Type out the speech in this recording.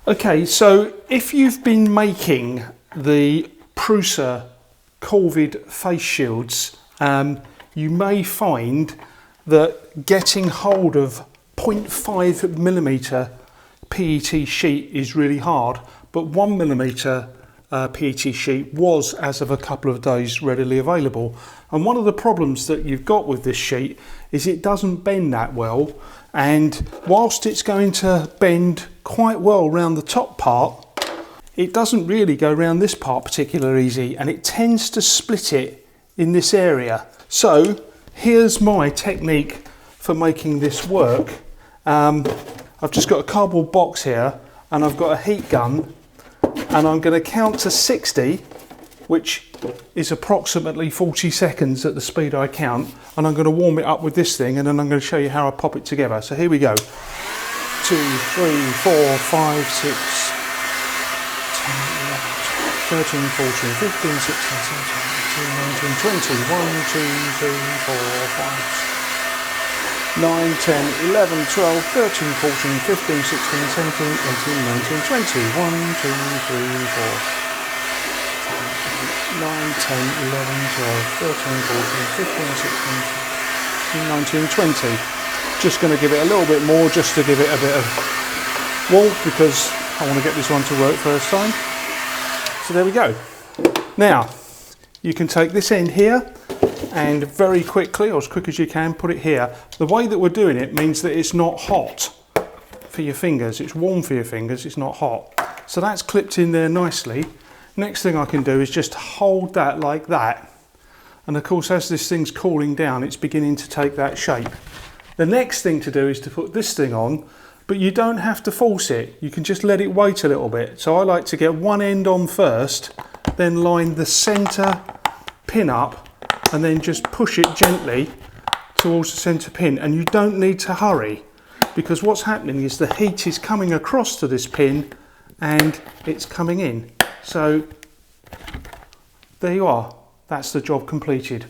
Okay, so if you've been making the Prusa Covid face shields, you may find that getting hold of 0.5mm PET sheet is really hard, but 1mm PET sheet was, as of a couple of days, readily available. And one of the problems that you've got with this sheet is it doesn't bend that well, and whilst it's going to bend quite well around the top part, it doesn't really go around this part particularly easy, and it tends to split it in this area. So here's my technique for making this work. I've just got a cardboard box here, and I've got a heat gun, and I'm going to count to 60, which is approximately 40 seconds at the speed I count, and I'm going to warm it up with this thing, and then I'm going to show you how I pop it together. So here we go. 2, 3, 4, 5, 6, 10, 11, 13, 14, 15, 16, 17, 18, 19, 20, 1, 2, 3, 4, 5, 9, 10, 11, 12, 13, 14, 15, 16, 17, 18, 19, 20, 1, 2, 3, 4, 9, 10, 11, 12, 13, 14, 15, 16, 19, 20. Just going to give it a little bit more just to give it a bit of warmth, because I want to get this one to work first time. So there we go. Now, you can take this end here and very quickly, or as quick as you can, put it here. The way that we're doing it means that it's not hot for your fingers. It's warm for your fingers, it's not hot. So that's clipped in there nicely. Next thing I can do is just hold that like that. And of course, as this thing's cooling down, it's beginning to take that shape. The next thing to do is to put this thing on, but you don't have to force it. You can just let it wait a little bit. So I like to get one end on first, then line the center pin up, and then just push it gently towards the center pin. And you don't need to hurry, because what's happening is the heat is coming across to this pin and it's coming in. So there you are, that's the job completed.